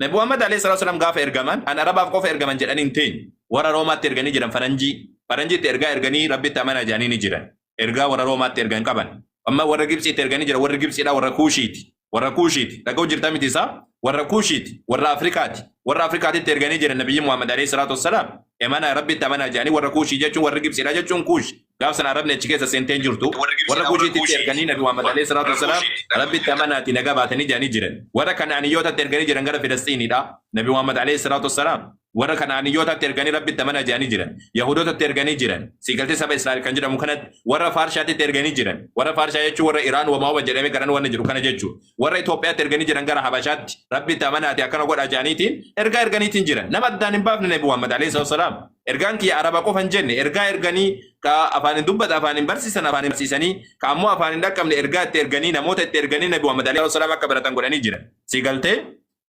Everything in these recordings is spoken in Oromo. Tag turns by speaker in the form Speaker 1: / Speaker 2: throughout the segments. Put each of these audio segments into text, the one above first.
Speaker 1: Nabi Muhammad alayhi salatu wasalam gaafa ergaman an arabaaf qofa ergaman jedhanii hin ta'in warra roomaatti erganii jiran faranjiitti ergaa erganii rabbitti amana jedhanii ni jiran ergaa warra roomaatti ergan qaban amma warra gibsiitti erganii jira warra gibsiidha warra kuushiiti dhaga'u jirta miti isaa warra kuushiiti warra afrikaatitti erganii jiran nabiyyi Muhammad alayhi salatu wasalam emana rabbitti amana jedhanii warra kuushii jechuun warra gibsiidha jechuun kuush gaaf sana arabni achi keessa seenteen jirtu warra kuushiitti erganii nabi Muhammad alayhi salatu wasalam rabbitti amanaati nagaa baatanii jedhanii jiran warra kanaaniyootatti erganii jiran gara Filistiiniidha nabi Muhammad alayhi salatu wasalam warra kanaaniyootatti erganii rabbitti amana jedhanii jiran yahudootatti erganii jiran sigaltee saba Israa'el kan jedhamu kanatti warra Faarshaatti erganii jiran warra Faarshaa jechuun warra Iraan wamaawwa jedhamee garan wanna jiru kana jechuun warra Itoophiyaatti erganii jiran gara Habashaatti rabbitti amanaati akkana godha jedhaniitiin ergaa erganiitiin jiran nama addaan hin baafne nabi Muhammad alayhi salatu wasalam ergaan kiyya araba qofa hin jenne ergaa erganii ka afaan dubbata afaan barsiisan afaan barsiisanii ka ammoo afaan dhaqqabne ergaa itti erganii namoota itti erganii nabi Muhammad alayhi wasallam akka baratan godhanii jiran sigaltee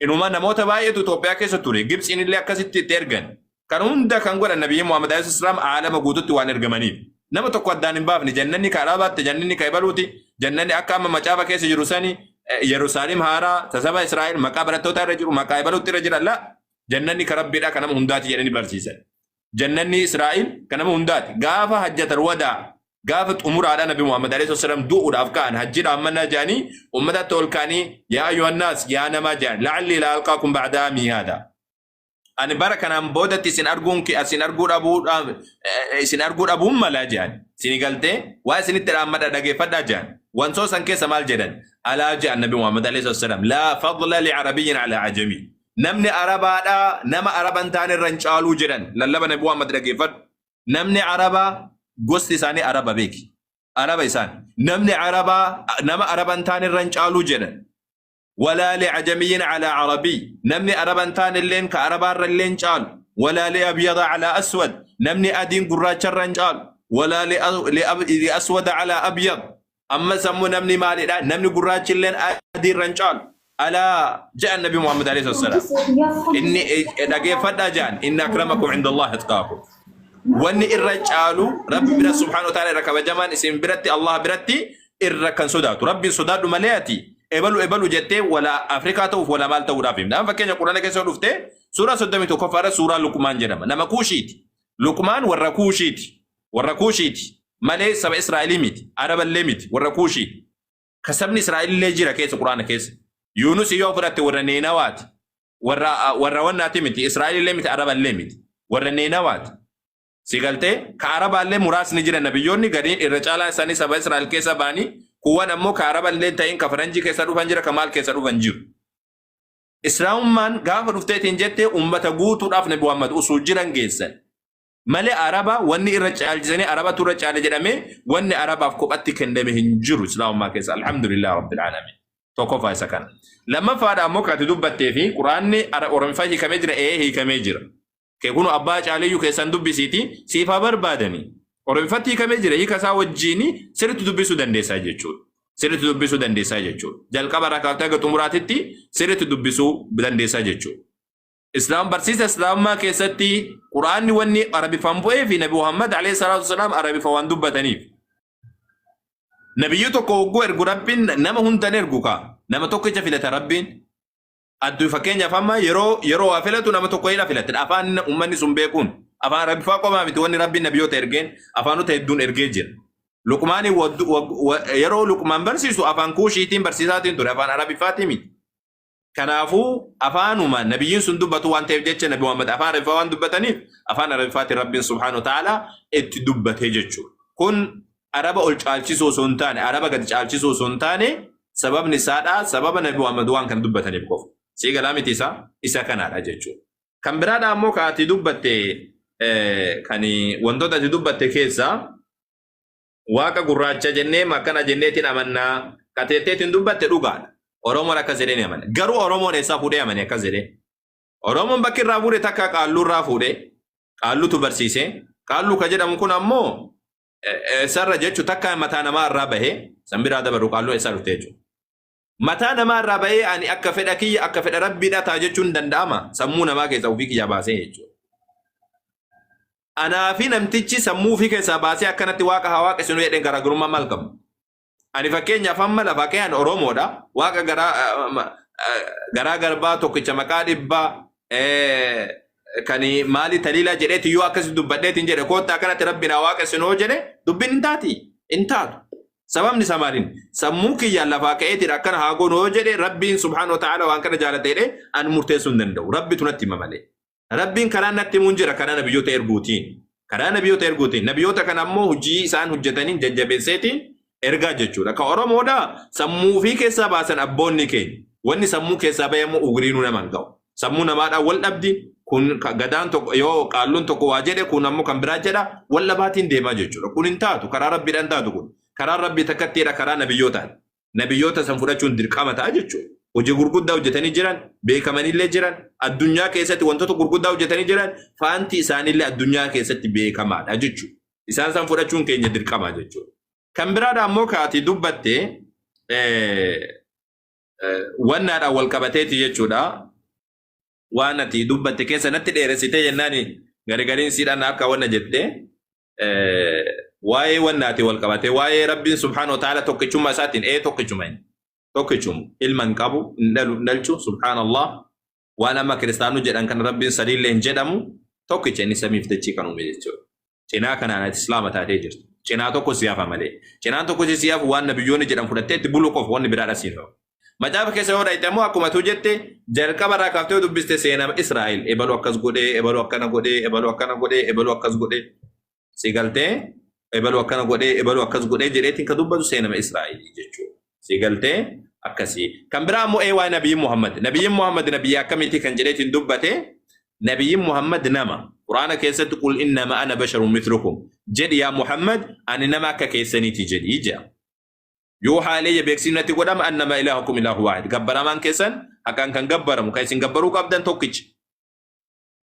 Speaker 1: inuma namoota baay'eetu Itoophiyaa keessa ture Gibsiin illee akkasitti itti ergan kan hunda kan godhan nabi Muhammad alayhi wasallam aalama guututti waan ergamaniif nama tokko addaan hin baafne jannanni ka arabaatti jannanni ka ibaluuti jannanni akka amma macaafa keessa jiru sani Yerusaalem haaraa tasaba Israa'el maqaa barattoota irra jiru maqaa ibaluutti irra jira la jannanni ka rabbiidha kan nama hundaati jedhanii barsiisan jannanni Israa'el kan nama hundaati gaafa hajjatul wadaa gaafa umuraadha nabi Muhammad alayhi wasallam du'uudhaaf ka'an hajjiidha ammanaa jedhanii ummata ol kaanii yaa ayyuhan naas yaa namaa jedhan la'alli la alqaakum ba'da amii haadha ani bara kanaan boodatti isin arguu dhabuun malaa jedhan isin galtee waa isinitti dhaammadha dhageeffadhaa jedhan wansoo san keessa maal jedhan alaa jedhan nabi Muhammad alayhi wasallam laa fadla li arabiyyin ala ajami namni arabaadha nama araban taane irra hin caaluu jedhan lallaba nabi Muhammad dhageeffadhu namni arabaa gosti isaanii araba beeki araba isaan namni arabaa nama araban taane irra hin caaluu jedhan walaa li ajamiyyin ala arabii namni araban taane illeen ka arabaa irra illeen caalu walaa li abyada ala aswad namni adiin gurraacha irra hin caalu walaa li aswada ala abyad amma sammu namni maalidha namni gurraachi illeen adii irra hin caalu ألا جاء النبي محمد عليه الصلاة والسلام إني دقيق فدا جان إن أكرمكم عند الله أتقاكم وإني الرجالو ربي بنا سبحانه وتعالى ركب جمان اسم برتي الله برتي الركن صدات ربي صدات ملياتي إبلو جتة ولا أفريقيا توف ولا مال تورافيم نعم فكين القرآن كيسون لفته سورة صدمي تكفر سورة لقمان جنما نما كوشيت لقمان والركوشيت مالي سب إسرائيلي ميت عرب الليميت والركوشيت كسبني إسرائيل لجيرا كيس القرآن كيس يونس يوفرت ورنينوات وروناتي متي إسرائيل لمت عرب لمت ورنينوات سيقلتي كعرب اللي مراس نجرا نبيوني قدين الرجال ساني سبا إسرائيل كيسا باني كوان أمو كعرب اللي تاين كفرنجي كيسا روفنجر كمال كيسا روفنجر إسرائيل من غافر رفتين جتة أمة قوتو راف نبي محمد أصول جران جيسا مالي عربا واني الرجال جزاني عربا ترجال جرامي واني عربا فكوباتي كندمي هنجرو إسلام ما كيسا الحمد لله رب العالمين توقف سكان لما فادا موكا تدبت في قراني اورمفاي كمجر هي كمجر كيكونوا اباج عليو كيسان دبسيتي سيفا بربادني اورمفتي كمجر هي كسا وجيني سرت دبسو دنديسا جچو جل قبر كالتا گتمراتتي سرت دبسو دنديسا جچو اسلام برسيس اسلام ما كيستي قراني وني عربي فامبوي في نبي محمد عليه الصلاه والسلام عربي فوان دبتني نبيو توكو غو ارغو ربين نما هونتن ارغوكا نما توكو جفلت ربين ادو فكينيا فما يرو وافلتو نما توكو الى فلت افان امني سمبيكون افان ربي فاقو ما بتوني ربي نبيو ترغين افانو تيدون ارغيجر لقمان يرو لقمان برسيسو افان كوشيتين برسيساتين تو افان عربي فاطمي كنافو افانو ما نبيين سندبتو وان تيجچ نبي محمد افان ربي فان دبتني افان عربي فاتي ربي سبحانه وتعالى اتدبته جچو كن araba ol caalchisoo sontaane araba gad caalchisoo sontaane sababni saadha sababa nabi Muhammad waan kan dubbataniif qof si galamiti isa kanaadha jechuudha kan biraadha ammoo kaati dubbatte kani wantoota ati dubbatte keessa waaqa gurraacha jennee makkana jenneetiin amannaa kateetteetiin dubbatte dhugaadha oromoon akkas jedheen amanne garuu oromoon eessaa fuudhee amane akkas jedhee oromoon bakki irraa fuudhe takka qaalluu irraa fuudhe qaallutu barsiise qaalluu ka jedhamu kun ammoo sarra jechu takka mataa namaa irraa bahee sanbiraa dabaru qaalluu isaa dhufte jechuudha. Mataa namaa irraa bahee ani akka fedha kiyya akka fedha rabbiidha taa jechuun danda'ama sammuu namaa keessa ofii kiyya baasee jechuudha. Anaa fi namtichi sammuu ofii keessaa baasee akkanatti waaqa haa waaqessinu jedheen garaagarummaa maal qabu. Ani fakkeenyaaf amma lafa keenyaan Oromoodha waaqa garaa garaa garbaa tokkicha maqaa dhibbaa kani maali taliila jedheeti yoo akkas dubbadheetiin jedhe koottaa kanatti rabbiin waaqessinoo jedhe dubbiin hin taati hin taatu. Sababni samaaliin sammuu kiyyaan lafaa ka'eetiin akkana haa goonoo jedhe rabbiin subhaanahu wa ta'ala waan kana jaalatee an murteessuu hin danda'u. Rabbi tunatti hima malee. Rabbiin karaa natti himuun jira karaa nabiyyoota erguutiin. Karaa nabiyyoota erguutiin. Nabiyyoota kana ammoo hojii isaan hojjetaniin jajjabeesseetiin ergaa jechuudha. Ka Oromoodhaa sammuu fi keessaa baasan abboonni keenya. Wanni sammuu keessaa bayamu ugriinuu nama hin ga'u. Sammuu namaadhaan wal dhabdi kun gadaan tokko yoo qaalluun tokko waa jedhe kun ammoo kan biraa jedha wal dhabaatiin deemaa jechuudha. Kun hin taatu karaa rabbiidhaan taatu kun. Karaa rabbii takkattiidha karaa nabiyyootaan. Nabiyyoota san fudhachuun dirqama ta'a jechuudha. Hojii gurguddaa hojjetanii jiran beekamanillee jiran addunyaa keessatti wantoota gurguddaa hojjetanii jiran faanti isaanillee addunyaa keessatti beekamaadha jechuudha. Isaan san fudhachuun keenya dirqama jechuudha. Kan biraadha ammoo kaati dubbatte wannaadhaan wal qabateeti jechuudha. Waan ati dubbatte keessa natti dheeressitee jennaani gargariin siidhaan akka wanna jettee waa'ee wannaati wal qabate waa'ee rabbiin subhaanahu wa ta'ala tokkichummaa isaatiin tokkichuma ilman qabu dhalchu subhaanallah waan amma kiristaanuu jedhan kan rabbiin sadiillee hin jedhamu tokkicha inni samiif dachii kan uume jechuudha. Cinaa kanaan ati islaama taatee jirtu. Cinaa tokko siyaafa malee. Cinaan tokko siyaafu waan nabiyyoonni jedhan fudhattee itti buluu qofa wanni biraadha siin ta'u. Macaafa keessa yoo dhayte ammoo akkuma tu jette jalqaba irraa kaaftee dubbiste seenaa Israa'el ebaluu akkas godhee ebaluu akkana godhee ebaluu akkana godhee ebaluu akkas godhee si galtee ebaluu akkana godhee ebaluu akkas godhee jedheetiin ka dubbatu seenaa Israa'el jechuudha. Si galtee akkasii. Kan biraa ammoo waa'ee nabiyyi Muhammad. Nabiyyi Muhammad nabiyyi akkamiiti kan jedheetiin dubbate nabiyyi Muhammad nama. Quraana keessatti qul innama ana basharun mithlukum jedhi yaa Muhammad ani nama akka keessaniiti jedhi jaa. Yoo haalee beeksifnatti godhama annama ilaahukum ilaahu waahid. Gabbaramaan keessan akkaan kan gabbaramu kan isin gabbaruu qabdan tokkicha.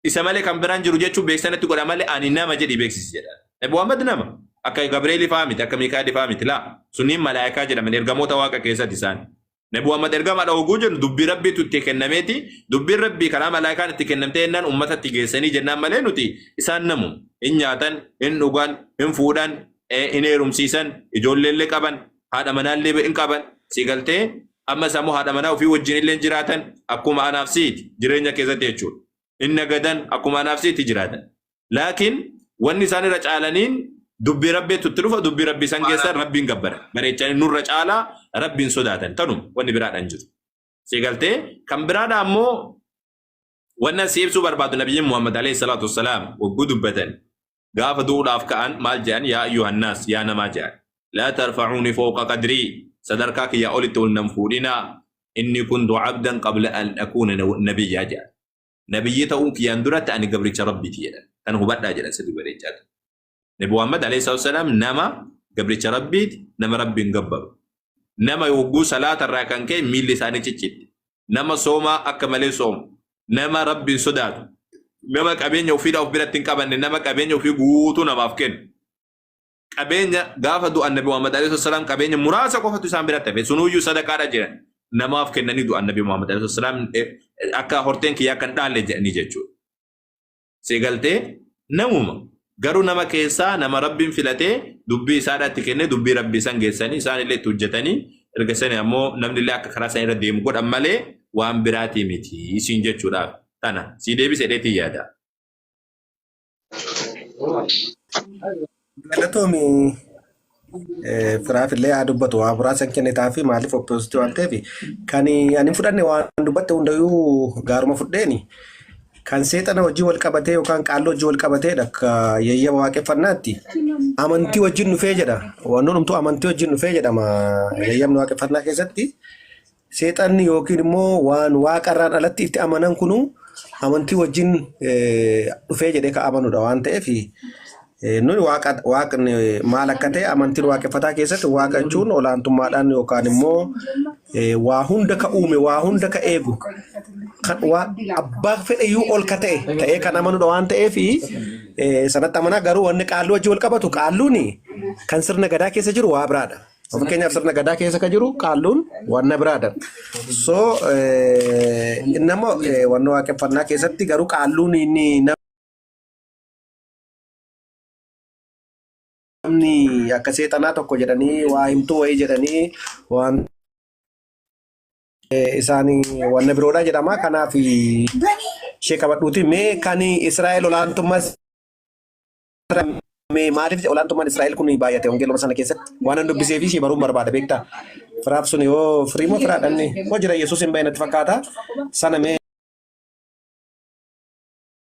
Speaker 1: Isa malee kan biraan jiru jechuun beeksifnatti godhama malee ani nama jedhi beeksisi jedha. Nabi Muhammad nama akka Gabriel faa miti akka Mikaa'el faa miti laa sunniin malaayikaa jedhaman ergamoota waaqa keessatti isaan. Nabi Muhammad ergamaadha oguu jennu dubbii rabbiitu itti kennameeti dubbiin rabbii karaa malaayikaan itti kennamtee jennaan uummatatti geessanii jennaan malee nuti isaan namu hin nyaatan hin dhugan hin fuudhan hin heerumsiisan ijoolleellee qaban. Haadha manaallee hin qaban si galtee amma sammuu haadha manaa ofii wajjin illee jiraatan akkuma anaaf siiti jireenya keessatti jechuudha. Inni gadan akkuma anaaf siiti jiraatan. Laakiin wanni isaan irra caalaniin dubbii rabbiitu itti dhufa dubbii rabbii san keessa rabbiin gabbara. Bareechanii nurra caalaa rabbiin sodaatan tanum wanni biraadhaan jiru. Si galtee kan biraadha ammoo wannan si ibsuu barbaadu nabiyyiin Muhammad alayhi salaatu wassalaam wagguu dubbatan gaafa duudhaaf ka'an maal jedhan yaa ayyuhan naas yaa namaa jedhan. لا ترفعوني فوق قدري صدركاك يا أولت والنمفورنا إني كنت عبدا قبل أن أكون نبيا جاء نبي تأوك يندرت أن قبرك ربي تيلا أنا هو بدأ جلس بريجات نبي محمد عليه الصلاة والسلام نما قبرك ربي نما ربي نقبر نما يوقو صلاة الراكان كي ميل لساني تشيت نما صوما أكمل صوم نما ربي صداد نما كابين يوفي أو بلاد تنكابن نما كابين يوفي قوتو نما أفكين qabeenya gaafa du'an nabi Muhammad alayhi wasallam qabeenya muraasa qofatu isaan biratti hafe sunuyyuu sadaqaadha jiran namaaf kennanii du'an nabi Muhammad alayhi wasallam akka horteen kiyyaa kan dhaalle jedhanii jechuudha. Si galtee namuma garuu nama keessaa nama rabbiin filatee dubbii isaadhaatti kennee dubbii rabbii san geessanii isaan illee itti hojjetanii erga sanii ammoo namni illee akka karaa isaanii irra deemu godhan malee waan biraatii miti isiin jechuudhaaf tana si deebisee dheetii yaada.
Speaker 2: Galatoomii firaafillee haa dubbatu waa muraasa kennitaa fi maaliif oppoositii waan ta'eef kan ani fudhanne waan dubbatte hundayyuu gaaruma fudheeni kan seexana hojii wal qabatee yookaan qaalloo hojii wal qabateedha akka yeeyyama waaqeffannaatti amantii wajjin dhufee jedha wannoon humtuu amantii wajjin dhufee jedhama yeeyyamni waaqeffannaa keessatti seexanni yookiin immoo waan waaqarraan alatti itti amanan kunu amantii wajjin dhufee jedhee ka amanudha waan ta'eef nuni waaqni maal akka ta'e amantiin waaqeffataa keessatti waaqa jechuun olaantummaadhaan yookaan immoo waa hunda ka uume waa hunda ka eegu kan abbaa fedhayyuu ol ka ta'e kan amanudha waan ta'eef sanatti amanaa garuu wanni qaalluu wajjin wal qabatu qaalluun kan sirna gadaa keessa jiru waa biraadha. Fakkeenyaaf sirna gadaa keessa ka jiru qaalluun wanna biraadha. So innammoo wanna waaqeffannaa keessatti garuu qaalluun inni namni akka seexanaa tokko jedhanii waa himtuu wayii jedhanii waan isaanii wanna biroodha jedhama. Kanaaf ishee qabadhuuti. Mee kan Israa'el olaantummaa maaliif olaantummaan Israa'el kun baay'ate wangeeloma sana keessatti waan an dubbisee fi ishee baruun barbaada beektaa. Firaaf sun yoo firii moo firaadhanne moo jira Yesuus hin baay'inatti fakkaata sana mee